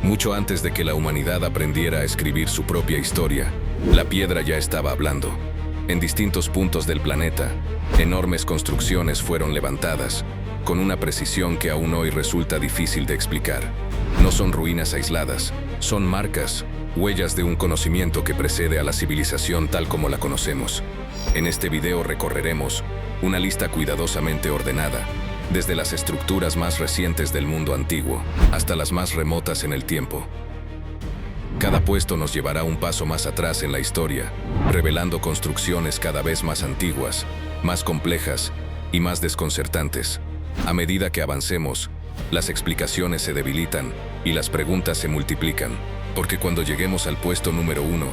Mucho antes de que la humanidad aprendiera a escribir su propia historia, la piedra ya estaba hablando. En distintos puntos del planeta, enormes construcciones fueron levantadas, con una precisión que aún hoy resulta difícil de explicar. No son ruinas aisladas, son marcas, huellas de un conocimiento que precede a la civilización tal como la conocemos. En este video recorreremos una lista cuidadosamente ordenada, desde las estructuras más recientes del mundo antiguo hasta las más remotas en el tiempo. Cada puesto nos llevará un paso más atrás en la historia, revelando construcciones cada vez más antiguas, más complejas y más desconcertantes. A medida que avancemos, las explicaciones se debilitan y las preguntas se multiplican, porque cuando lleguemos al puesto número 1,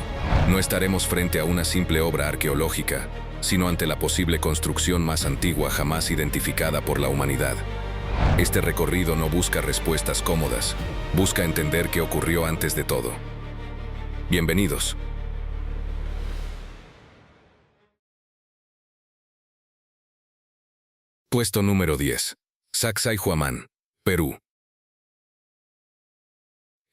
no estaremos frente a una simple obra arqueológica, sino ante la posible construcción más antigua jamás identificada por la humanidad. Este recorrido no busca respuestas cómodas, busca entender qué ocurrió antes de todo. Bienvenidos. Puesto número 10. Sacsayhuamán, Perú.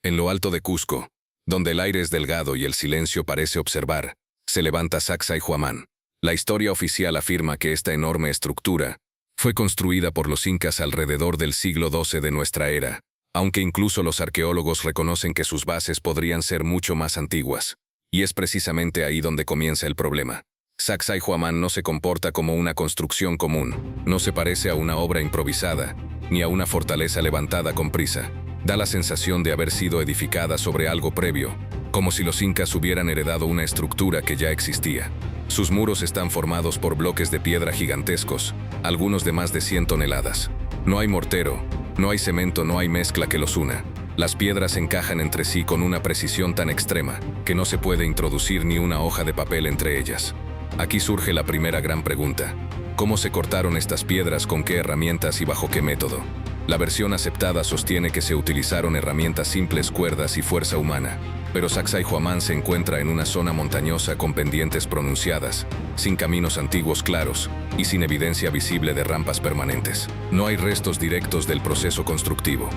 En lo alto de Cusco, donde el aire es delgado y el silencio parece observar, se levanta Sacsayhuamán. La historia oficial afirma que esta enorme estructura fue construida por los incas alrededor del siglo XII de nuestra era, aunque incluso los arqueólogos reconocen que sus bases podrían ser mucho más antiguas. Y es precisamente ahí donde comienza el problema. Sacsayhuamán no se comporta como una construcción común, no se parece a una obra improvisada, ni a una fortaleza levantada con prisa. Da la sensación de haber sido edificada sobre algo previo, como si los incas hubieran heredado una estructura que ya existía. Sus muros están formados por bloques de piedra gigantescos, algunos de más de 100 toneladas. No hay mortero, no hay cemento, no hay mezcla que los una. Las piedras encajan entre sí con una precisión tan extrema que no se puede introducir ni una hoja de papel entre ellas. Aquí surge la primera gran pregunta. ¿Cómo se cortaron estas piedras, con qué herramientas y bajo qué método? La versión aceptada sostiene que se utilizaron herramientas simples, cuerdas y fuerza humana. Pero Sacsayhuamán se encuentra en una zona montañosa con pendientes pronunciadas, sin caminos antiguos claros y sin evidencia visible de rampas permanentes. No hay restos directos del proceso constructivo.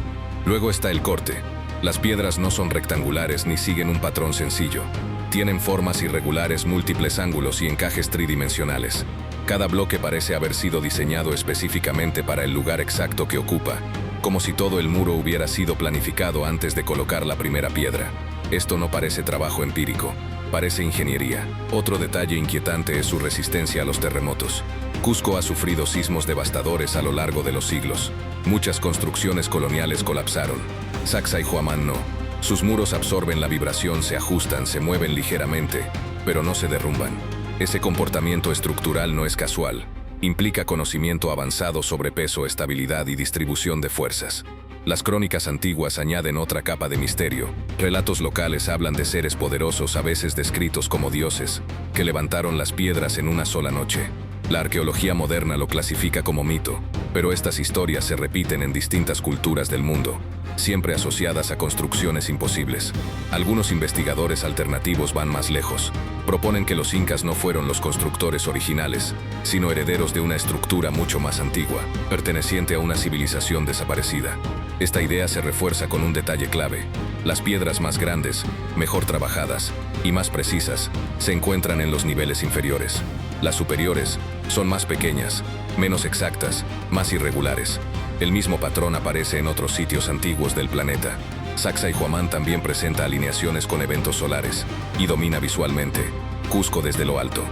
Luego está el corte. Las piedras no son rectangulares ni siguen un patrón sencillo. Tienen formas irregulares, múltiples ángulos y encajes tridimensionales. Cada bloque parece haber sido diseñado específicamente para el lugar exacto que ocupa, como si todo el muro hubiera sido planificado antes de colocar la primera piedra. Esto no parece trabajo empírico, parece ingeniería. Otro detalle inquietante es su resistencia a los terremotos. Cusco ha sufrido sismos devastadores a lo largo de los siglos. Muchas construcciones coloniales colapsaron. Sacsayhuamán no. Sus muros absorben la vibración, se ajustan, se mueven ligeramente, pero no se derrumban. Ese comportamiento estructural no es casual. Implica conocimiento avanzado sobre peso, estabilidad y distribución de fuerzas. Las crónicas antiguas añaden otra capa de misterio. Relatos locales hablan de seres poderosos, a veces descritos como dioses, que levantaron las piedras en una sola noche. La arqueología moderna lo clasifica como mito, pero estas historias se repiten en distintas culturas del mundo, siempre asociadas a construcciones imposibles. Algunos investigadores alternativos van más lejos. Proponen que los incas no fueron los constructores originales, sino herederos de una estructura mucho más antigua, perteneciente a una civilización desaparecida. Esta idea se refuerza con un detalle clave. Las piedras más grandes, mejor trabajadas y más precisas se encuentran en los niveles inferiores. Las superiores son más pequeñas, menos exactas, más irregulares. El mismo patrón aparece en otros sitios antiguos del planeta. Sacsayhuamán también presenta alineaciones con eventos solares y domina visualmente Cusco desde lo alto.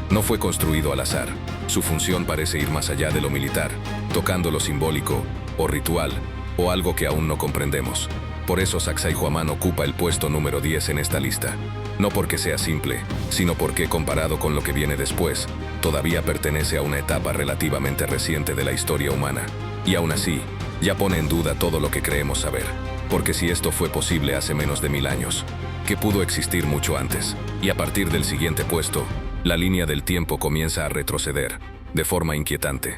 No fue construido al azar. Su función parece ir más allá de lo militar, tocando lo simbólico o ritual, o algo que aún no comprendemos. Por eso Sacsayhuamán ocupa el puesto número 10 en esta lista. No porque sea simple, sino porque, comparado con lo que viene después, todavía pertenece a una etapa relativamente reciente de la historia humana. Y aún así, ya pone en duda todo lo que creemos saber. Porque si esto fue posible hace menos de 1000 años, ¿qué pudo existir mucho antes? Y a partir del siguiente puesto, la línea del tiempo comienza a retroceder, de forma inquietante.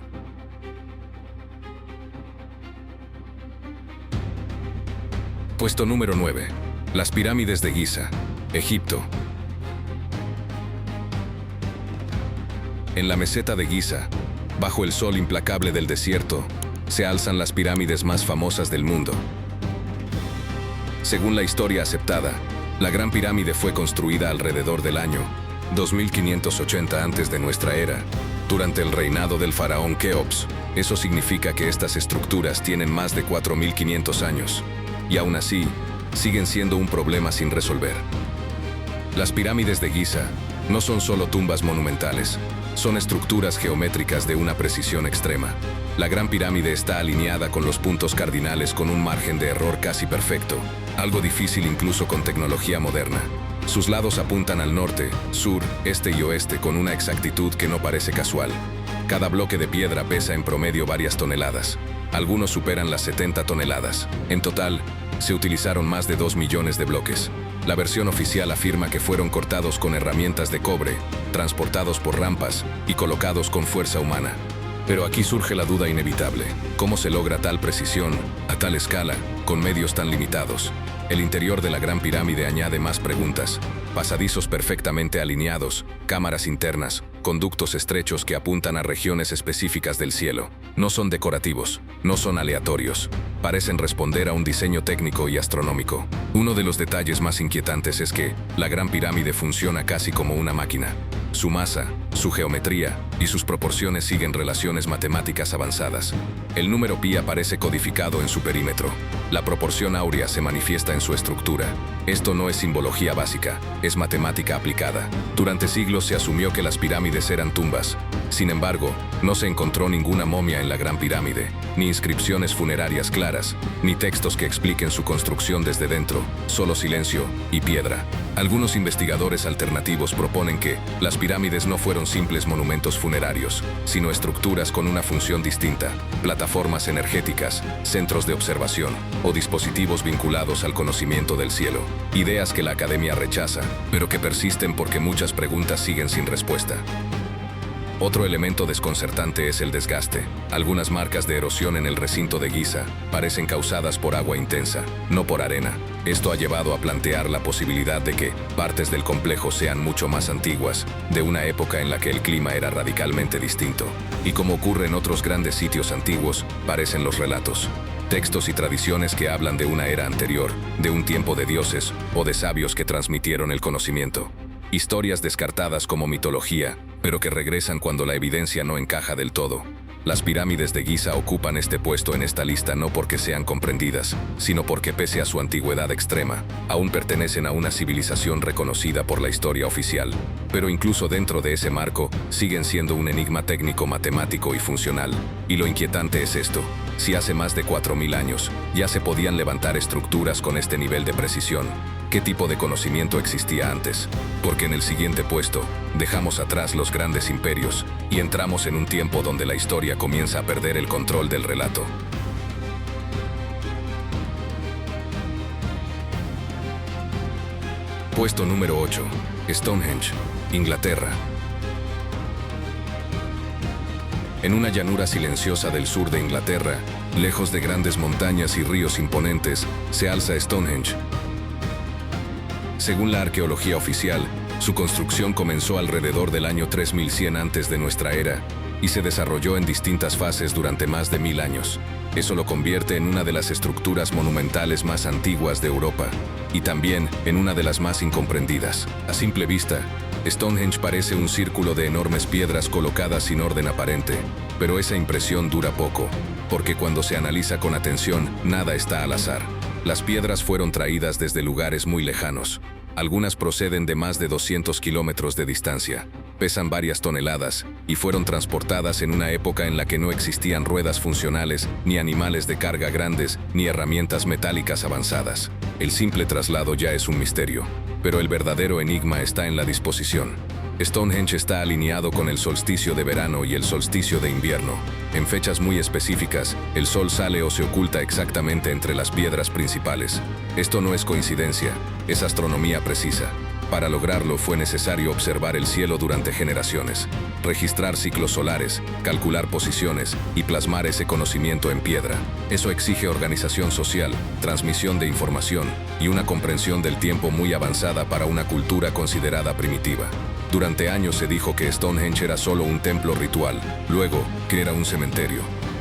Puesto número 9. Las pirámides de Giza, Egipto. En la meseta de Giza, bajo el sol implacable del desierto, se alzan las pirámides más famosas del mundo. Según la historia aceptada, la Gran Pirámide fue construida alrededor del año 2580 antes de nuestra era, durante el reinado del faraón Keops. Eso significa que estas estructuras tienen más de 4500 años, y aún así, siguen siendo un problema sin resolver. Las pirámides de Giza no son solo tumbas monumentales, son estructuras geométricas de una precisión extrema. La Gran Pirámide está alineada con los puntos cardinales con un margen de error casi perfecto, algo difícil incluso con tecnología moderna. Sus lados apuntan al norte, sur, este y oeste con una exactitud que no parece casual. Cada bloque de piedra pesa en promedio varias toneladas. Algunos superan las 70 toneladas. En total, se utilizaron más de 2 millones de bloques. La versión oficial afirma que fueron cortados con herramientas de cobre, transportados por rampas y colocados con fuerza humana. Pero aquí surge la duda inevitable. ¿Cómo se logra tal precisión, a tal escala, con medios tan limitados? El interior de la Gran Pirámide añade más preguntas. Pasadizos perfectamente alineados, cámaras internas, conductos estrechos que apuntan a regiones específicas del cielo. No son decorativos, no son aleatorios. Parecen responder a un diseño técnico y astronómico. Uno de los detalles más inquietantes es que la Gran Pirámide funciona casi como una máquina. Su masa, su geometría y sus proporciones siguen relaciones matemáticas avanzadas. El número pi aparece codificado en su perímetro. La proporción áurea se manifiesta en su estructura. Esto no es simbología básica, es matemática aplicada. Durante siglos se asumió que las pirámides eran tumbas. Sin embargo, no se encontró ninguna momia en la Gran Pirámide, ni inscripciones funerarias claras, ni textos que expliquen su construcción desde dentro, solo silencio y piedra. Algunos investigadores alternativos proponen que las pirámides no fueron simples monumentos funerarios, sino estructuras con una función distinta, plataformas energéticas, centros de observación o dispositivos vinculados al conocimiento del cielo. Ideas que la academia rechaza, pero que persisten porque muchas preguntas siguen sin respuesta. Otro elemento desconcertante es el desgaste. Algunas marcas de erosión en el recinto de Giza parecen causadas por agua intensa, no por arena. Esto ha llevado a plantear la posibilidad de que partes del complejo sean mucho más antiguas, de una época en la que el clima era radicalmente distinto. Y como ocurre en otros grandes sitios antiguos, parecen los relatos. Textos y tradiciones que hablan de una era anterior, de un tiempo de dioses o de sabios que transmitieron el conocimiento. Historias descartadas como mitología, pero que regresan cuando la evidencia no encaja del todo. Las pirámides de Giza ocupan este puesto en esta lista no porque sean comprendidas, sino porque pese a su antigüedad extrema, aún pertenecen a una civilización reconocida por la historia oficial. Pero incluso dentro de ese marco, siguen siendo un enigma técnico, matemático y funcional. Y lo inquietante es esto: si hace más de 4000 años ya se podían levantar estructuras con este nivel de precisión, ¿qué tipo de conocimiento existía antes? Porque en el siguiente puesto, dejamos atrás los grandes imperios y entramos en un tiempo donde la historia comienza a perder el control del relato. Puesto número 8. Stonehenge, Inglaterra. En una llanura silenciosa del sur de Inglaterra, lejos de grandes montañas y ríos imponentes, se alza Stonehenge. Según la arqueología oficial, su construcción comenzó alrededor del año 3100 antes de nuestra era y se desarrolló en distintas fases durante más de 1000 años. Eso lo convierte en una de las estructuras monumentales más antiguas de Europa y también en una de las más incomprendidas. A simple vista, Stonehenge parece un círculo de enormes piedras colocadas sin orden aparente, pero esa impresión dura poco, porque cuando se analiza con atención, nada está al azar. Las piedras fueron traídas desde lugares muy lejanos. Algunas proceden de más de 200 kilómetros de distancia, pesan varias toneladas y fueron transportadas en una época en la que no existían ruedas funcionales, ni animales de carga grandes, ni herramientas metálicas avanzadas. El simple traslado ya es un misterio, pero el verdadero enigma está en la disposición. Stonehenge está alineado con el solsticio de verano y el solsticio de invierno. En fechas muy específicas, el sol sale o se oculta exactamente entre las piedras principales. Esto no es coincidencia, es astronomía precisa. Para lograrlo fue necesario observar el cielo durante generaciones, registrar ciclos solares, calcular posiciones y plasmar ese conocimiento en piedra. Eso exige organización social, transmisión de información y una comprensión del tiempo muy avanzada para una cultura considerada primitiva. Durante años se dijo que Stonehenge era solo un templo ritual, luego que era un cementerio,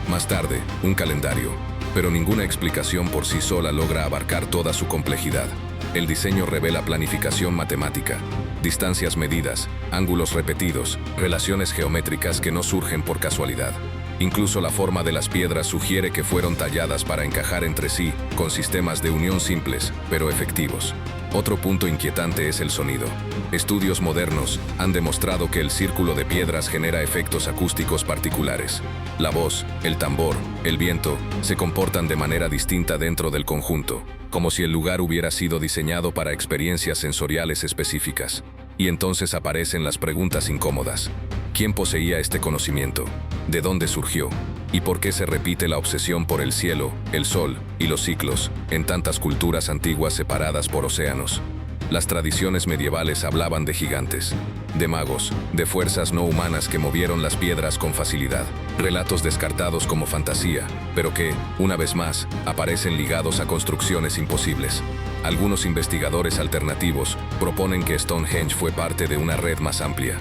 más tarde un calendario. pero ninguna explicación por sí sola logra abarcar toda su complejidad. El diseño revela planificación matemática, distancias medidas, ángulos repetidos, relaciones geométricas que no surgen por casualidad. Incluso la forma de las piedras sugiere que fueron talladas para encajar entre sí, con sistemas de unión simples, pero efectivos. Otro punto inquietante es el sonido. Estudios modernos han demostrado que el círculo de piedras genera efectos acústicos particulares. La voz, el tambor, el viento, se comportan de manera distinta dentro del conjunto, como si el lugar hubiera sido diseñado para experiencias sensoriales específicas. Y entonces aparecen las preguntas incómodas. ¿Quién poseía este conocimiento? ¿De dónde surgió? ¿Y por qué se repite la obsesión por el cielo, el sol y los ciclos en tantas culturas antiguas separadas por océanos? Las tradiciones medievales hablaban de gigantes, de magos, de fuerzas no humanas que movieron las piedras con facilidad. Relatos descartados como fantasía, pero que, una vez más, aparecen ligados a construcciones imposibles. Algunos investigadores alternativos proponen que Stonehenge fue parte de una red más amplia.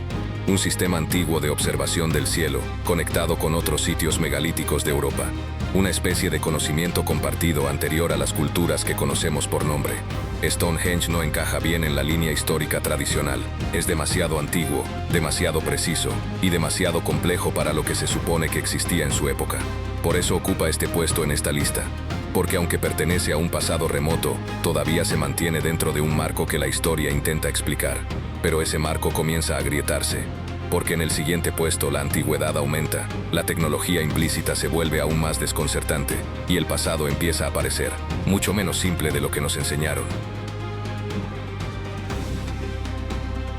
Un sistema antiguo de observación del cielo, conectado con otros sitios megalíticos de Europa. Una especie de conocimiento compartido anterior a las culturas que conocemos por nombre. Stonehenge no encaja bien en la línea histórica tradicional. Es demasiado antiguo, demasiado preciso y demasiado complejo para lo que se supone que existía en su época. Por eso ocupa este puesto en esta lista. Porque aunque pertenece a un pasado remoto, todavía se mantiene dentro de un marco que la historia intenta explicar. Pero ese marco comienza a agrietarse, porque en el siguiente puesto la antigüedad aumenta, la tecnología implícita se vuelve aún más desconcertante, y el pasado empieza a parecer mucho menos simple de lo que nos enseñaron.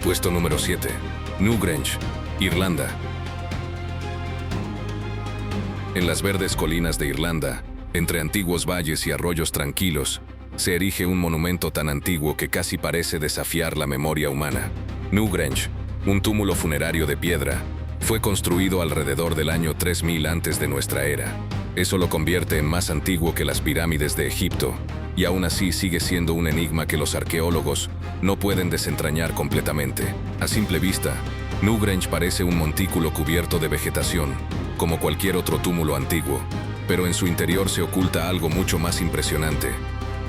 Puesto número 7. Newgrange, Irlanda. En las verdes colinas de Irlanda, entre antiguos valles y arroyos tranquilos, se erige un monumento tan antiguo que casi parece desafiar la memoria humana. Newgrange, un túmulo funerario de piedra, fue construido alrededor del año 3000 antes de nuestra era. Eso lo convierte en más antiguo que las pirámides de Egipto, y aún así sigue siendo un enigma que los arqueólogos no pueden desentrañar completamente. A simple vista, Newgrange parece un montículo cubierto de vegetación, como cualquier otro túmulo antiguo, pero en su interior se oculta algo mucho más impresionante.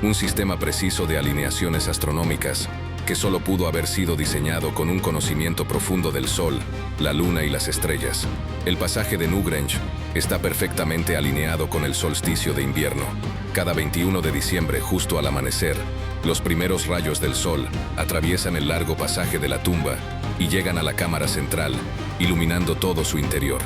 Un sistema preciso de alineaciones astronómicas que solo pudo haber sido diseñado con un conocimiento profundo del Sol, la Luna y las estrellas. El pasaje de Newgrange está perfectamente alineado con el solsticio de invierno. Cada 21 de diciembre, justo al amanecer, los primeros rayos del Sol atraviesan el largo pasaje de la tumba y llegan a la cámara central, iluminando todo su interior.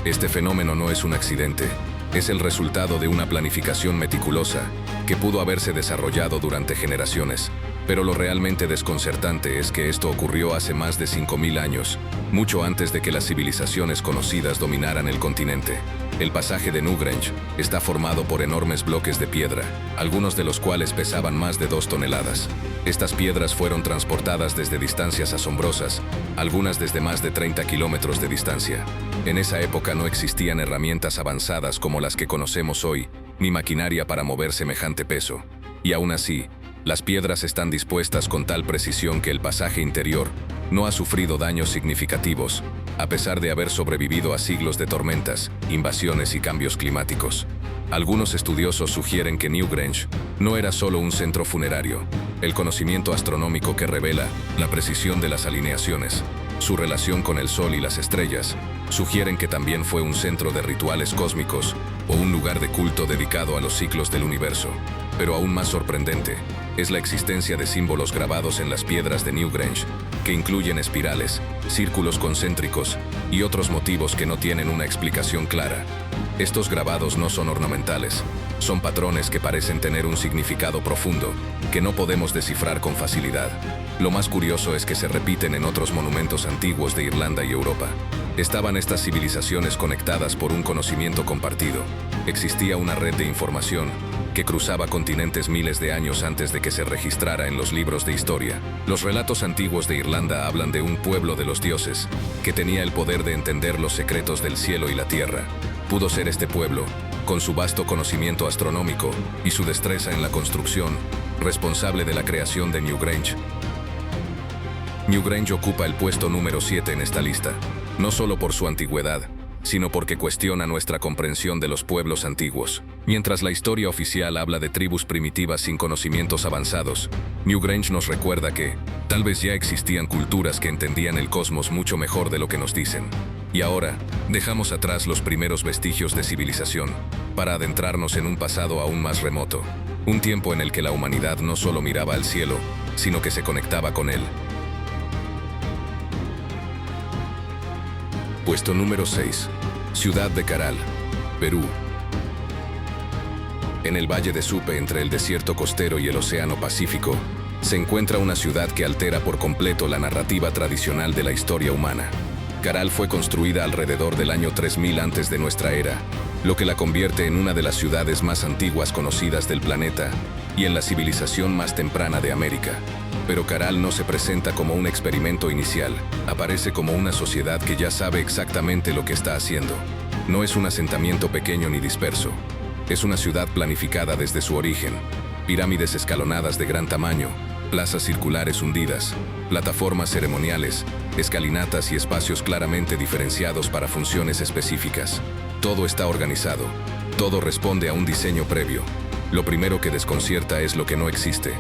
Este fenómeno no es un accidente. Es el resultado de una planificación meticulosa que pudo haberse desarrollado durante generaciones. Pero lo realmente desconcertante es que esto ocurrió hace más de 5000 años, mucho antes de que las civilizaciones conocidas dominaran el continente. El pasaje de Newgrange está formado por enormes bloques de piedra, algunos de los cuales pesaban más de 2 toneladas. Estas piedras fueron transportadas desde distancias asombrosas, algunas desde más de 30 kilómetros de distancia. En esa época no existían herramientas avanzadas como las que conocemos hoy, ni maquinaria para mover semejante peso. Y aún así, las piedras están dispuestas con tal precisión que el pasaje interior no ha sufrido daños significativos, a pesar de haber sobrevivido a siglos de tormentas, invasiones y cambios climáticos. Algunos estudiosos sugieren que Newgrange no era solo un centro funerario. El conocimiento astronómico que revela la precisión de las alineaciones, su relación con el Sol y las estrellas, sugieren que también fue un centro de rituales cósmicos o un lugar de culto dedicado a los ciclos del universo. Pero aún más sorprendente es la existencia de símbolos grabados en las piedras de Newgrange, que incluyen espirales, círculos concéntricos y otros motivos que no tienen una explicación clara. Estos grabados no son ornamentales, son patrones que parecen tener un significado profundo, que no podemos descifrar con facilidad. Lo más curioso es que se repiten en otros monumentos antiguos de Irlanda y Europa. Estaban estas civilizaciones conectadas por un conocimiento compartido. Existía una red de información que cruzaba continentes miles de años antes de que se registrara en los libros de historia. Los relatos antiguos de Irlanda hablan de un pueblo de los dioses, que tenía el poder de entender los secretos del cielo y la tierra. Pudo ser este pueblo, con su vasto conocimiento astronómico y su destreza en la construcción, responsable de la creación de Newgrange. Newgrange ocupa el puesto número 7 en esta lista, no solo por su antigüedad, sino porque cuestiona nuestra comprensión de los pueblos antiguos. Mientras la historia oficial habla de tribus primitivas sin conocimientos avanzados, Newgrange nos recuerda que, tal vez ya existían culturas que entendían el cosmos mucho mejor de lo que nos dicen. Y ahora, dejamos atrás los primeros vestigios de civilización, para adentrarnos en un pasado aún más remoto, un tiempo en el que la humanidad no solo miraba al cielo, sino que se conectaba con él. Puesto número 6. Ciudad de Caral, Perú. En el valle de Supe, entre el desierto costero y el océano Pacífico, se encuentra una ciudad que altera por completo la narrativa tradicional de la historia humana. Caral fue construida alrededor del año 3000 antes de nuestra era, lo que la convierte en una de las ciudades más antiguas conocidas del planeta y en la civilización más temprana de América. Pero Caral no se presenta como un experimento inicial, aparece como una sociedad que ya sabe exactamente lo que está haciendo. No es un asentamiento pequeño ni disperso. Es una ciudad planificada desde su origen. Pirámides escalonadas de gran tamaño, plazas circulares hundidas, plataformas ceremoniales, escalinatas y espacios claramente diferenciados para funciones específicas. Todo está organizado. Todo responde a un diseño previo. Lo primero que desconcierta es lo que no existe.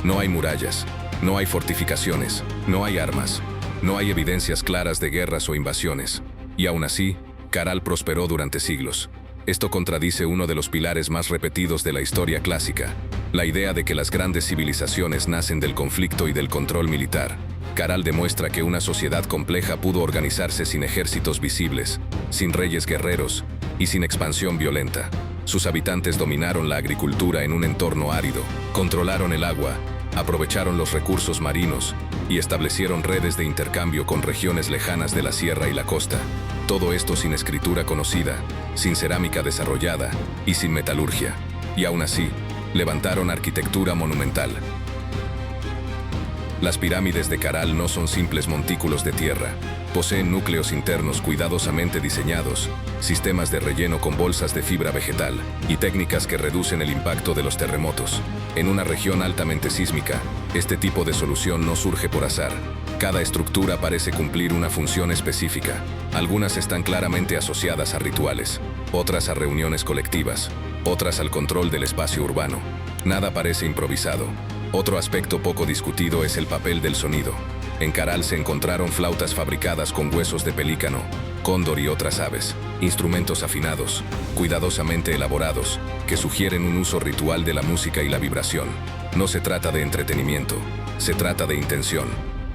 No hay murallas, no hay fortificaciones, no hay armas, no hay evidencias claras de guerras o invasiones. Y aún así, Caral prosperó durante siglos. Esto contradice uno de los pilares más repetidos de la historia clásica, la idea de que las grandes civilizaciones nacen del conflicto y del control militar. Caral demuestra que una sociedad compleja pudo organizarse sin ejércitos visibles, sin reyes guerreros y sin expansión violenta. Sus habitantes dominaron la agricultura en un entorno árido, controlaron el agua, aprovecharon los recursos marinos y establecieron redes de intercambio con regiones lejanas de la sierra y la costa. Todo esto sin escritura conocida, sin cerámica desarrollada y sin metalurgia. Y aún así, levantaron arquitectura monumental. Las pirámides de Caral no son simples montículos de tierra. Poseen núcleos internos cuidadosamente diseñados, sistemas de relleno con bolsas de fibra vegetal y técnicas que reducen el impacto de los terremotos. En una región altamente sísmica, este tipo de solución no surge por azar. Cada estructura parece cumplir una función específica. Algunas están claramente asociadas a rituales, otras a reuniones colectivas, otras al control del espacio urbano. Nada parece improvisado. Otro aspecto poco discutido es el papel del sonido. En Caral se encontraron flautas fabricadas con huesos de pelícano, cóndor y otras aves, instrumentos afinados, cuidadosamente elaborados, que sugieren un uso ritual de la música y la vibración. No se trata de entretenimiento, se trata de intención.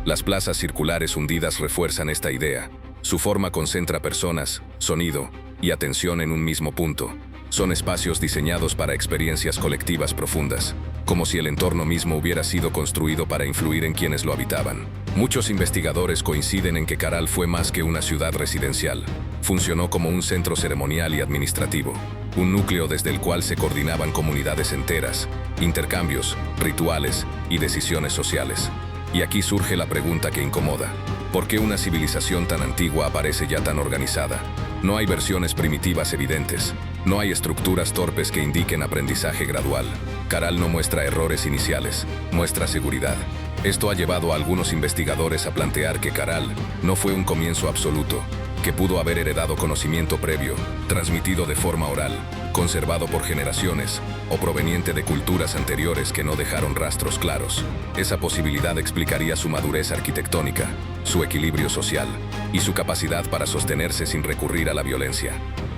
Las plazas circulares hundidas refuerzan esta idea. Su forma concentra personas, sonido y atención en un mismo punto. Son espacios diseñados para experiencias colectivas profundas, como si el entorno mismo hubiera sido construido para influir en quienes lo habitaban. Muchos investigadores coinciden en que Caral fue más que una ciudad residencial. Funcionó como un centro ceremonial y administrativo, un núcleo desde el cual se coordinaban comunidades enteras, intercambios, rituales y decisiones sociales. Y aquí surge la pregunta que incomoda. ¿Por qué una civilización tan antigua aparece ya tan organizada? No hay versiones primitivas evidentes. No hay estructuras torpes que indiquen aprendizaje gradual. Caral no muestra errores iniciales, muestra seguridad. Esto ha llevado a algunos investigadores a plantear que Caral no fue un comienzo absoluto, que pudo haber heredado conocimiento previo, transmitido de forma oral, conservado por generaciones, o proveniente de culturas anteriores que no dejaron rastros claros. Esa posibilidad explicaría su madurez arquitectónica, su equilibrio social y su capacidad para sostenerse sin recurrir a la violencia.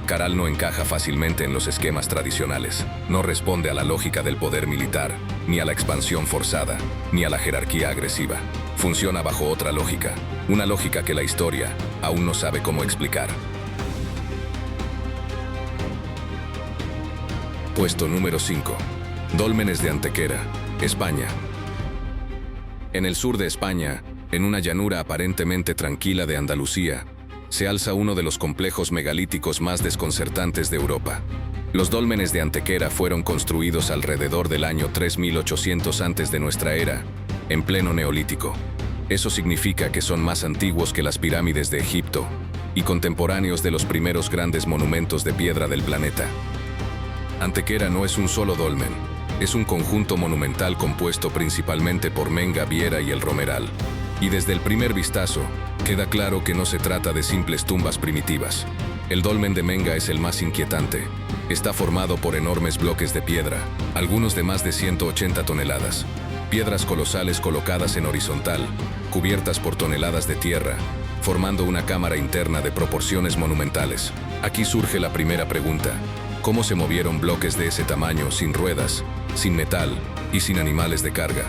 Caral no encaja fácilmente en los esquemas tradicionales, no responde a la lógica del poder militar, ni a la expansión forzada, ni a la jerarquía agresiva. Funciona bajo otra lógica, una lógica que la historia aún no sabe cómo explicar. Puesto número 5. Dólmenes de Antequera, España. En el sur de España, en una llanura aparentemente tranquila de Andalucía, se alza uno de los complejos megalíticos más desconcertantes de Europa. Los dólmenes de Antequera fueron construidos alrededor del año 3800 antes de nuestra era, en pleno Neolítico. Eso significa que son más antiguos que las pirámides de Egipto y contemporáneos de los primeros grandes monumentos de piedra del planeta. Antequera no es un solo dolmen, es un conjunto monumental compuesto principalmente por Menga, Viera y el Romeral. Y desde el primer vistazo, queda claro que no se trata de simples tumbas primitivas. El dolmen de Menga es el más inquietante. Está formado por enormes bloques de piedra, algunos de más de 180 toneladas. Piedras colosales colocadas en horizontal, cubiertas por toneladas de tierra, formando una cámara interna de proporciones monumentales. Aquí surge la primera pregunta: ¿cómo se movieron bloques de ese tamaño sin ruedas, sin metal y sin animales de carga?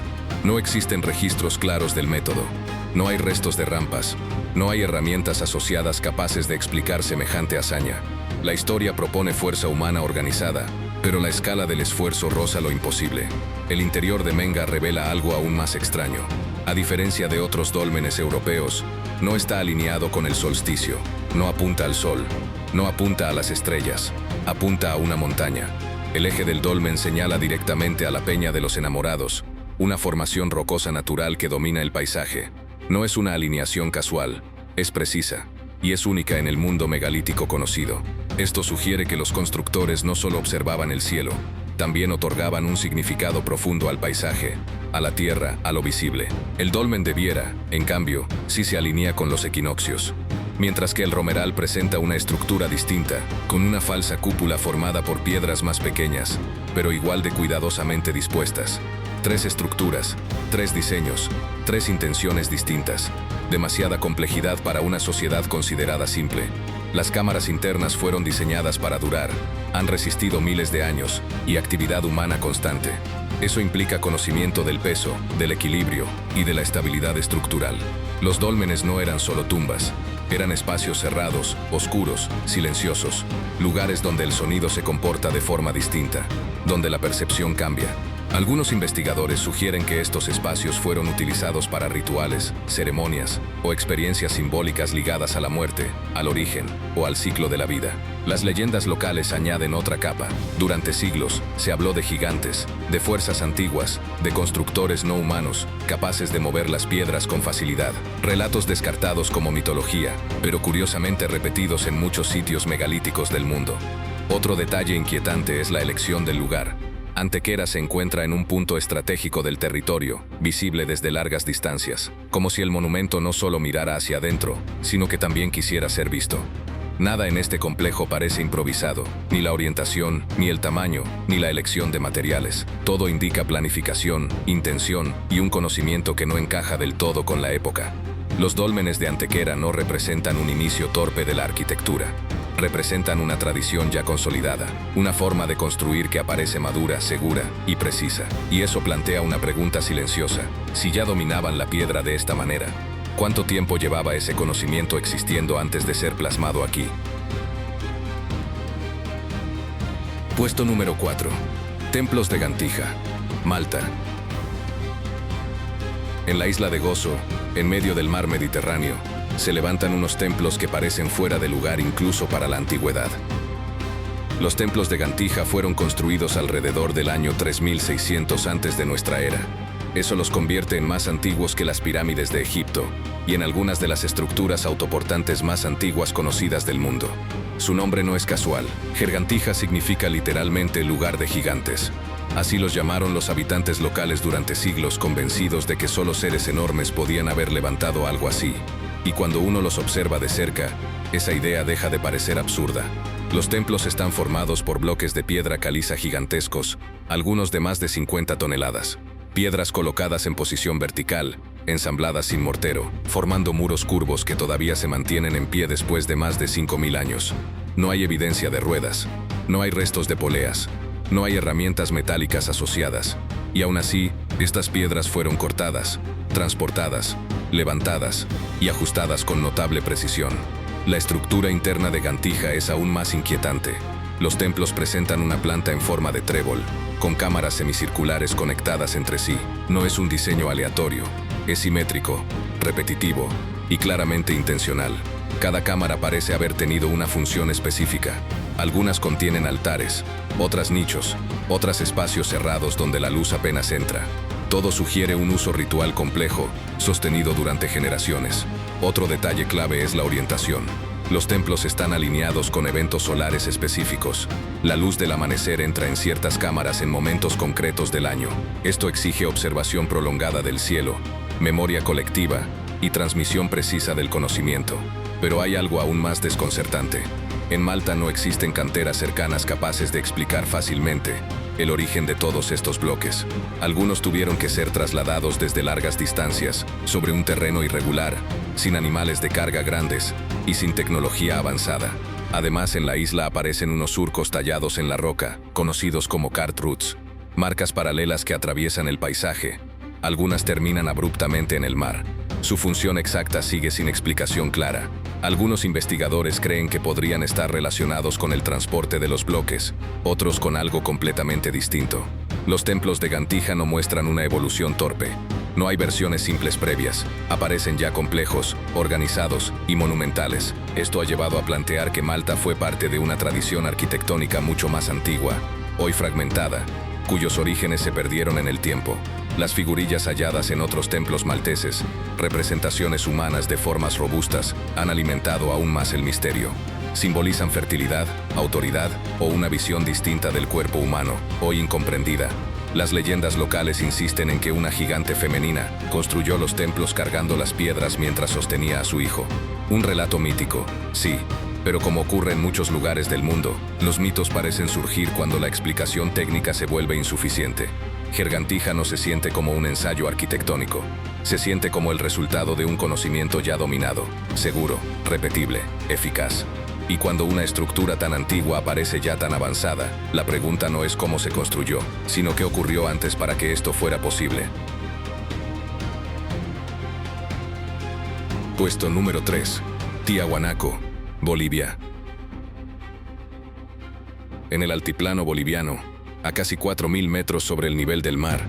No existen registros claros del método. No hay restos de rampas. No hay herramientas asociadas capaces de explicar semejante hazaña. La historia propone fuerza humana organizada, pero la escala del esfuerzo roza lo imposible. El interior de Menga revela algo aún más extraño. A diferencia de otros dólmenes europeos, no está alineado con el solsticio, no apunta al sol, no apunta a las estrellas, apunta a una montaña. El eje del dolmen señala directamente a la Peña de los Enamorados, una formación rocosa natural que domina el paisaje. No es una alineación casual, es precisa, y es única en el mundo megalítico conocido. Esto sugiere que los constructores no solo observaban el cielo, también otorgaban un significado profundo al paisaje, a la tierra, a lo visible. El dolmen de Viera, en cambio, sí se alinea con los equinoccios, mientras que el Romeral presenta una estructura distinta, con una falsa cúpula formada por piedras más pequeñas, pero igual de cuidadosamente dispuestas. 3 estructuras, 3 diseños, 3 intenciones distintas. Demasiada complejidad para una sociedad considerada simple. Las cámaras internas fueron diseñadas para durar, han resistido miles de años y actividad humana constante. Eso implica conocimiento del peso, del equilibrio y de la estabilidad estructural. Los dólmenes no eran solo tumbas, eran espacios cerrados, oscuros, silenciosos, lugares donde el sonido se comporta de forma distinta, donde la percepción cambia. Algunos investigadores sugieren que estos espacios fueron utilizados para rituales, ceremonias o experiencias simbólicas ligadas a la muerte, al origen o al ciclo de la vida. Las leyendas locales añaden otra capa. Durante siglos se habló de gigantes, de fuerzas antiguas, de constructores no humanos, capaces de mover las piedras con facilidad. Relatos descartados como mitología, pero curiosamente repetidos en muchos sitios megalíticos del mundo. Otro detalle inquietante es la elección del lugar. Antequera se encuentra en un punto estratégico del territorio, visible desde largas distancias, como si el monumento no solo mirara hacia adentro, sino que también quisiera ser visto. Nada en este complejo parece improvisado, ni la orientación, ni el tamaño, ni la elección de materiales. Todo indica planificación, intención y un conocimiento que no encaja del todo con la época. Los dólmenes de Antequera no representan un inicio torpe de la arquitectura. Representan una tradición ya consolidada, una forma de construir que aparece madura, segura y precisa. Y eso plantea una pregunta silenciosa: si ya dominaban la piedra de esta manera, ¿cuánto tiempo llevaba ese conocimiento existiendo antes de ser plasmado aquí? Puesto número 4. Templos de Gantija, Malta. En la isla de Gozo, en medio del mar Mediterráneo, se levantan unos templos que parecen fuera de lugar incluso para la antigüedad. Los templos de Gantija fueron construidos alrededor del año 3600 antes de nuestra era. Eso los convierte en más antiguos que las pirámides de Egipto y en algunas de las estructuras autoportantes más antiguas conocidas del mundo. Su nombre no es casual. Gergantija significa literalmente lugar de gigantes. Así los llamaron los habitantes locales durante siglos, convencidos de que solo seres enormes podían haber levantado algo así. Y cuando uno los observa de cerca, esa idea deja de parecer absurda. Los templos están formados por bloques de piedra caliza gigantescos, algunos de más de 50 toneladas. Piedras colocadas en posición vertical, ensambladas sin mortero, formando muros curvos que todavía se mantienen en pie después de más de 5000 años. No hay evidencia de ruedas, no hay restos de poleas, no hay herramientas metálicas asociadas. Y aún así, estas piedras fueron cortadas, transportadas, levantadas y ajustadas con notable precisión. La estructura interna de Gantija es aún más inquietante. Los templos presentan una planta en forma de trébol, con cámaras semicirculares conectadas entre sí. No es un diseño aleatorio, es simétrico, repetitivo y claramente intencional. Cada cámara parece haber tenido una función específica. Algunas contienen altares, otras nichos, otras espacios cerrados donde la luz apenas entra. Todo sugiere un uso ritual complejo, sostenido durante generaciones. Otro detalle clave es la orientación. Los templos están alineados con eventos solares específicos. La luz del amanecer entra en ciertas cámaras en momentos concretos del año. Esto exige observación prolongada del cielo, memoria colectiva y transmisión precisa del conocimiento. Pero hay algo aún más desconcertante. En Malta no existen canteras cercanas capaces de explicar fácilmente el origen de todos estos bloques. Algunos tuvieron que ser trasladados desde largas distancias, sobre un terreno irregular, sin animales de carga grandes y sin tecnología avanzada. Además, en la isla aparecen unos surcos tallados en la roca, conocidos como cart roots, marcas paralelas que atraviesan el paisaje. Algunas terminan abruptamente en el mar. Su función exacta sigue sin explicación clara. Algunos investigadores creen que podrían estar relacionados con el transporte de los bloques, otros con algo completamente distinto. Los templos de Gantija no muestran una evolución torpe. No hay versiones simples previas. Aparecen ya complejos, organizados y monumentales. Esto ha llevado a plantear que Malta fue parte de una tradición arquitectónica mucho más antigua, hoy fragmentada, cuyos orígenes se perdieron en el tiempo. Las figurillas halladas en otros templos malteses, representaciones humanas de formas robustas, han alimentado aún más el misterio. Simbolizan fertilidad, autoridad o una visión distinta del cuerpo humano, hoy incomprendida. Las leyendas locales insisten en que una gigante femenina construyó los templos cargando las piedras mientras sostenía a su hijo. Un relato mítico, sí, pero como ocurre en muchos lugares del mundo, los mitos parecen surgir cuando la explicación técnica se vuelve insuficiente. Gantija no se siente como un ensayo arquitectónico, se siente como el resultado de un conocimiento ya dominado, seguro, repetible, eficaz. Y cuando una estructura tan antigua aparece ya tan avanzada, la pregunta no es cómo se construyó, sino qué ocurrió antes para que esto fuera posible. Puesto número 3. Tiahuanaco, Bolivia. En el altiplano boliviano, a casi 4.000 metros sobre el nivel del mar,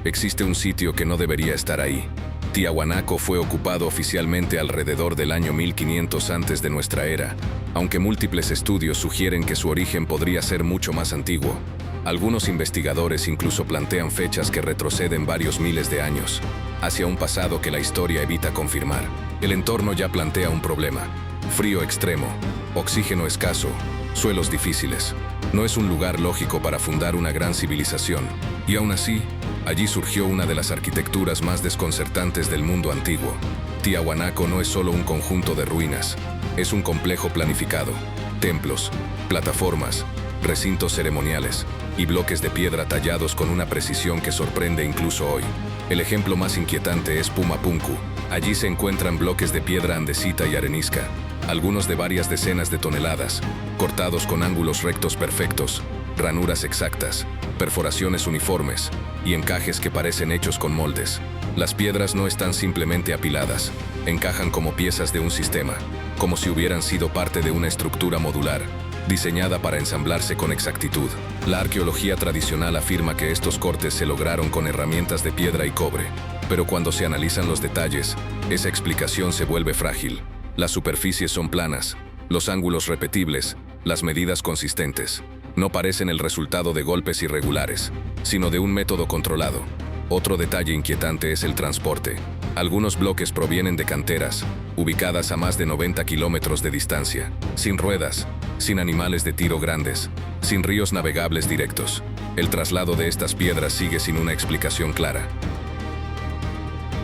existe un sitio que no debería estar ahí. Tiahuanaco fue ocupado oficialmente alrededor del año 1500 antes de nuestra era, aunque múltiples estudios sugieren que su origen podría ser mucho más antiguo. Algunos investigadores incluso plantean fechas que retroceden varios miles de años, hacia un pasado que la historia evita confirmar. El entorno ya plantea un problema: frío extremo, oxígeno escaso, suelos difíciles. No es un lugar lógico para fundar una gran civilización, y aún así, allí surgió una de las arquitecturas más desconcertantes del mundo antiguo. Tiahuanaco no es solo un conjunto de ruinas, es un complejo planificado. Templos, plataformas, recintos ceremoniales y bloques de piedra tallados con una precisión que sorprende incluso hoy. El ejemplo más inquietante es Pumapunku. Allí se encuentran bloques de piedra andesita y arenisca, algunos de varias decenas de toneladas, cortados con ángulos rectos perfectos, ranuras exactas, perforaciones uniformes y encajes que parecen hechos con moldes. Las piedras no están simplemente apiladas, encajan como piezas de un sistema, como si hubieran sido parte de una estructura modular, diseñada para ensamblarse con exactitud. La arqueología tradicional afirma que estos cortes se lograron con herramientas de piedra y cobre, pero cuando se analizan los detalles, esa explicación se vuelve frágil. Las superficies son planas, los ángulos repetibles, las medidas consistentes. No parecen el resultado de golpes irregulares, sino de un método controlado. Otro detalle inquietante es el transporte. Algunos bloques provienen de canteras, ubicadas a más de 90 kilómetros de distancia, sin ruedas, sin animales de tiro grandes, sin ríos navegables directos. El traslado de estas piedras sigue sin una explicación clara.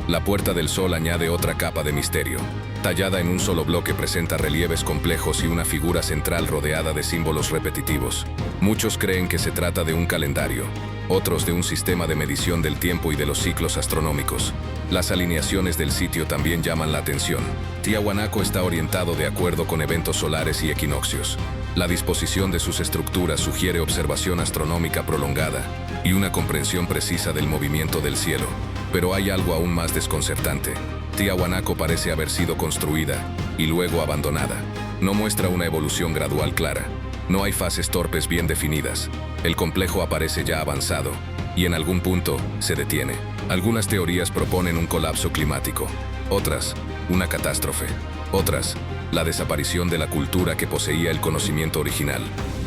La Puerta del Sol añade otra capa de misterio. Tallada en un solo bloque, presenta relieves complejos y una figura central rodeada de símbolos repetitivos. Muchos creen que se trata de un calendario, otros de un sistema de medición del tiempo y de los ciclos astronómicos. Las alineaciones del sitio también llaman la atención. Tiahuanaco está orientado de acuerdo con eventos solares y equinoccios. La disposición de sus estructuras sugiere observación astronómica prolongada y una comprensión precisa del movimiento del cielo. Pero hay algo aún más desconcertante. Tiahuanaco parece haber sido construida y luego abandonada. No muestra una evolución gradual clara. No hay fases torpes bien definidas. El complejo aparece ya avanzado y en algún punto se detiene. Algunas teorías proponen un colapso climático, otras, una catástrofe, otras, la desaparición de la cultura que poseía el conocimiento original.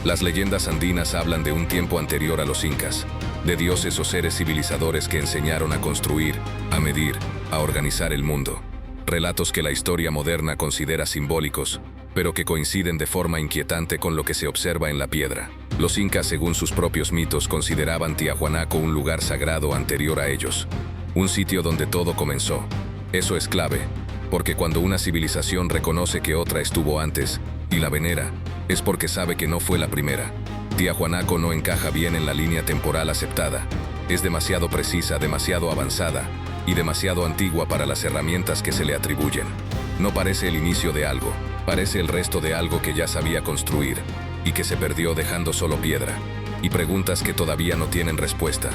Las leyendas andinas hablan de un tiempo anterior a los incas, de dioses o seres civilizadores que enseñaron a construir, a medir, a organizar el mundo. Relatos que la historia moderna considera simbólicos, pero que coinciden de forma inquietante con lo que se observa en la piedra. Los incas, según sus propios mitos, consideraban Tiahuanaco un lugar sagrado anterior a ellos, un sitio donde todo comenzó. Eso es clave, porque cuando una civilización reconoce que otra estuvo antes y la venera, es porque sabe que no fue la primera. Tiahuanaco no encaja bien en la línea temporal aceptada. Es demasiado precisa, demasiado avanzada y demasiado antigua para las herramientas que se le atribuyen. No parece el inicio de algo, parece el resto de algo que ya sabía construir y que se perdió dejando solo piedra y preguntas que todavía no tienen respuesta.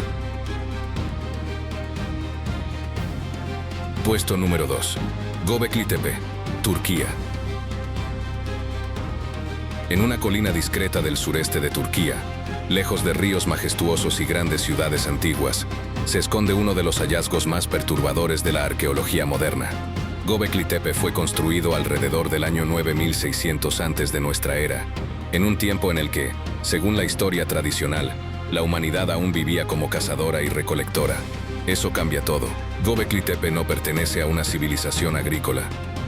Puesto número 2. Göbekli Tepe, Turquía. En una colina discreta del sureste de Turquía, lejos de ríos majestuosos y grandes ciudades antiguas, se esconde uno de los hallazgos más perturbadores de la arqueología moderna. Göbekli Tepe fue construido alrededor del año 9600 antes de nuestra era, en un tiempo en el que, según la historia tradicional, la humanidad aún vivía como cazadora y recolectora. Eso cambia todo. Göbekli Tepe no pertenece a una civilización agrícola,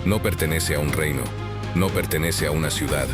no pertenece a un reino, no pertenece a una ciudad.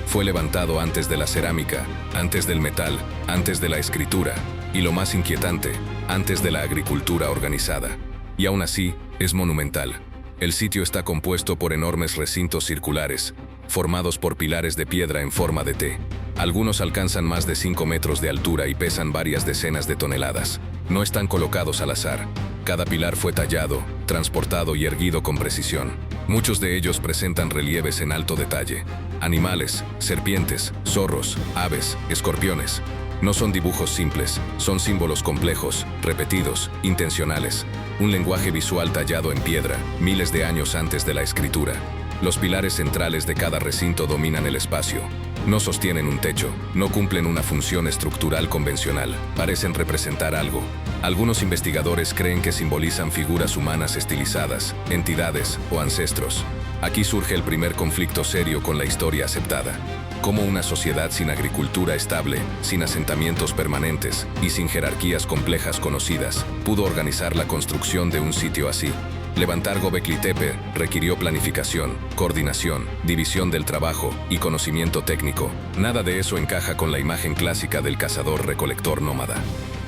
Fue levantado antes de la cerámica, antes del metal, antes de la escritura y, lo más inquietante, antes de la agricultura organizada. Y aún así, es monumental. El sitio está compuesto por enormes recintos circulares, formados por pilares de piedra en forma de T. Algunos alcanzan más de 5 metros de altura y pesan varias decenas de toneladas. No están colocados al azar. Cada pilar fue tallado, transportado y erguido con precisión. Muchos de ellos presentan relieves en alto detalle. Animales, serpientes, zorros, aves, escorpiones. No son dibujos simples, son símbolos complejos, repetidos, intencionales. Un lenguaje visual tallado en piedra, miles de años antes de la escritura. Los pilares centrales de cada recinto dominan el espacio. No sostienen un techo, no cumplen una función estructural convencional, parecen representar algo. Algunos investigadores creen que simbolizan figuras humanas estilizadas, entidades o ancestros. Aquí surge el primer conflicto serio con la historia aceptada. ¿Cómo una sociedad sin agricultura estable, sin asentamientos permanentes y sin jerarquías complejas conocidas, pudo organizar la construcción de un sitio así? Levantar Göbekli Tepe requirió planificación, coordinación, división del trabajo y conocimiento técnico. Nada de eso encaja con la imagen clásica del cazador-recolector nómada.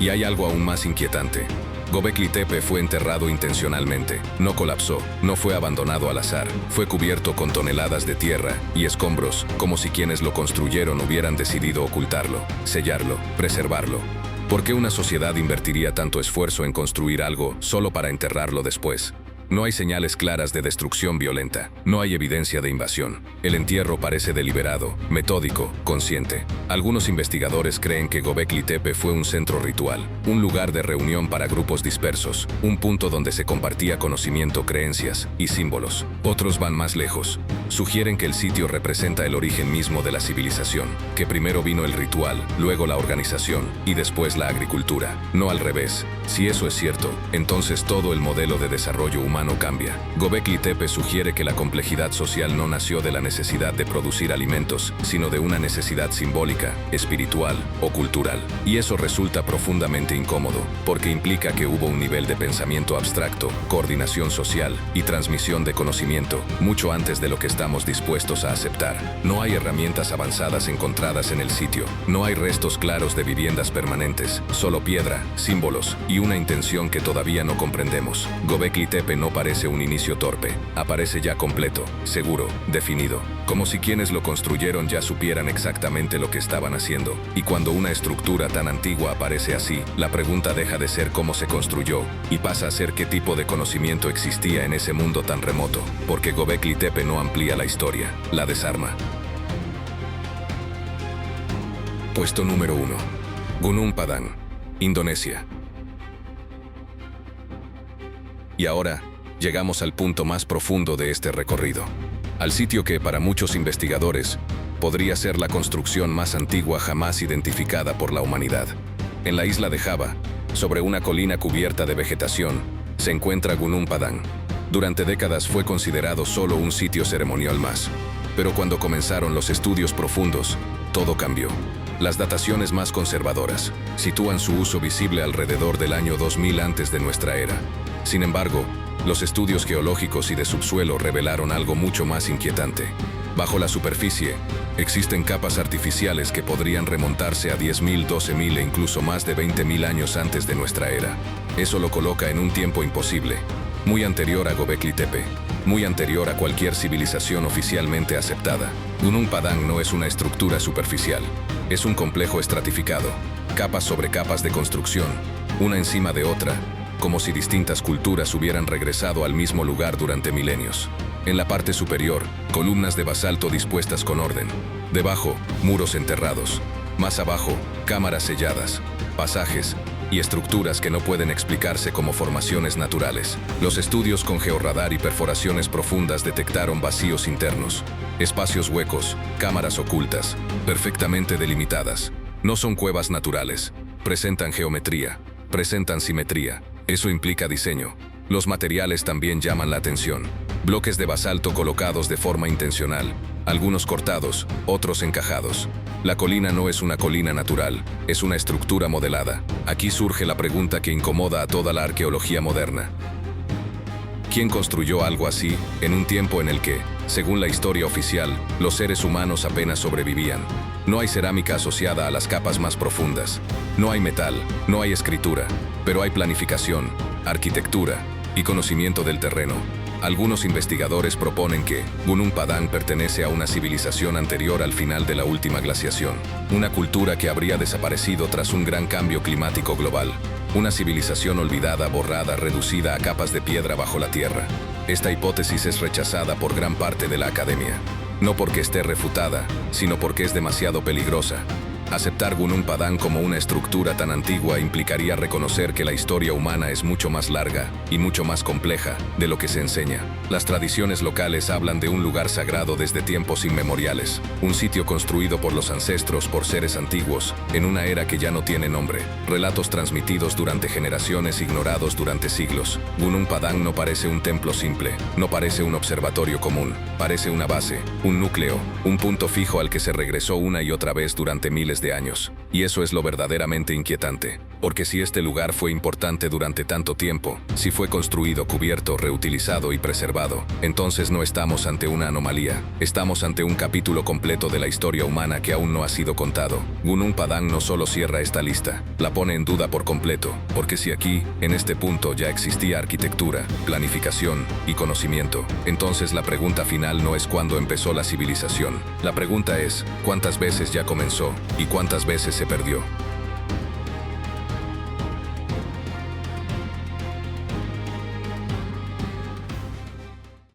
Y hay algo aún más inquietante. Göbekli Tepe fue enterrado intencionalmente, no colapsó, no fue abandonado al azar, fue cubierto con toneladas de tierra y escombros, como si quienes lo construyeron hubieran decidido ocultarlo, sellarlo, preservarlo. ¿Por qué una sociedad invertiría tanto esfuerzo en construir algo solo para enterrarlo después? No hay señales claras de destrucción violenta, no hay evidencia de invasión. El entierro parece deliberado, metódico, consciente. Algunos investigadores creen que Göbekli Tepe fue un centro ritual, un lugar de reunión para grupos dispersos, un punto donde se compartía conocimiento, creencias y símbolos. Otros van más lejos. Sugieren que el sitio representa el origen mismo de la civilización, que primero vino el ritual, luego la organización y después la agricultura, no al revés. Si eso es cierto, entonces todo el modelo de desarrollo humano cambia. Göbekli Tepe sugiere que la complejidad social no nació de la necesidad de producir alimentos, sino de una necesidad simbólica, espiritual o cultural. Y eso resulta profundamente incómodo, porque implica que hubo un nivel de pensamiento abstracto, coordinación social y transmisión de conocimiento, mucho antes de lo que estamos dispuestos a aceptar. No hay herramientas avanzadas encontradas en el sitio, no hay restos claros de viviendas permanentes, solo piedra, símbolos y una intención que todavía no comprendemos. Göbekli Tepe no parece un inicio torpe, aparece ya completo, seguro, definido, como si quienes lo construyeron ya supieran exactamente lo que estaban haciendo. Y cuando una estructura tan antigua aparece así, la pregunta deja de ser cómo se construyó y pasa a ser qué tipo de conocimiento existía en ese mundo tan remoto, porque Göbekli Tepe no amplía la historia, la desarma. Puesto número 1. Gunung Padang, Indonesia. Y ahora, llegamos al punto más profundo de este recorrido, al sitio que, para muchos investigadores, podría ser la construcción más antigua jamás identificada por la humanidad. En la isla de Java, sobre una colina cubierta de vegetación, se encuentra Gunung Padang. Durante décadas fue considerado solo un sitio ceremonial más, pero cuando comenzaron los estudios profundos, todo cambió. Las dataciones más conservadoras sitúan su uso visible alrededor del año 2000 antes de nuestra era. Sin embargo, los estudios geológicos y de subsuelo revelaron algo mucho más inquietante. Bajo la superficie, existen capas artificiales que podrían remontarse a 10.000, 12.000 e incluso más de 20.000 años antes de nuestra era. Eso lo coloca en un tiempo imposible. muy anterior a Göbekli Tepe, muy anterior a cualquier civilización oficialmente aceptada. Gunung Padang no es una estructura superficial, es un complejo estratificado, capas sobre capas de construcción, una encima de otra, como si distintas culturas hubieran regresado al mismo lugar durante milenios. En la parte superior, columnas de basalto dispuestas con orden. Debajo, muros enterrados. Más abajo, cámaras selladas, pasajes y estructuras que no pueden explicarse como formaciones naturales. Los estudios con georradar y perforaciones profundas detectaron vacíos internos, espacios huecos, cámaras ocultas, perfectamente delimitadas. No son cuevas naturales, presentan geometría, presentan simetría. Eso implica diseño. Los materiales también llaman la atención. Bloques de basalto colocados de forma intencional, algunos cortados, otros encajados. La colina no es una colina natural, es una estructura modelada. Aquí surge la pregunta que incomoda a toda la arqueología moderna. ¿Quién construyó algo así en un tiempo en el que, según la historia oficial, los seres humanos apenas sobrevivían? No hay cerámica asociada a las capas más profundas. No hay metal, no hay escritura, pero hay planificación, arquitectura y conocimiento del terreno. Algunos investigadores proponen que Gunung Padang pertenece a una civilización anterior al final de la última glaciación, una cultura que habría desaparecido tras un gran cambio climático global, una civilización olvidada, borrada, reducida a capas de piedra bajo la tierra. Esta hipótesis es rechazada por gran parte de la academia, no porque esté refutada, sino porque es demasiado peligrosa. Aceptar Gunung Padang como una estructura tan antigua implicaría reconocer que la historia humana es mucho más larga y mucho más compleja de lo que se enseña. Las tradiciones locales hablan de un lugar sagrado desde tiempos inmemoriales, un sitio construido por los ancestros por seres antiguos, en una era que ya no tiene nombre. Relatos transmitidos durante generaciones, ignorados durante siglos. Gunung Padang no parece un templo simple, no parece un observatorio común, parece una base, un núcleo, un punto fijo al que se regresó una y otra vez durante miles de años. Y eso es lo verdaderamente inquietante, porque si este lugar fue importante durante tanto tiempo, si fue construido, cubierto, reutilizado y preservado, entonces no estamos ante una anomalía, estamos ante un capítulo completo de la historia humana que aún no ha sido contado. Gunung Padang no solo cierra esta lista, la pone en duda por completo, porque si aquí, en este punto, ya existía arquitectura, planificación y conocimiento, entonces la pregunta final no es cuándo empezó la civilización, la pregunta es, ¿cuántas veces ya comenzó y cuántas veces se perdió?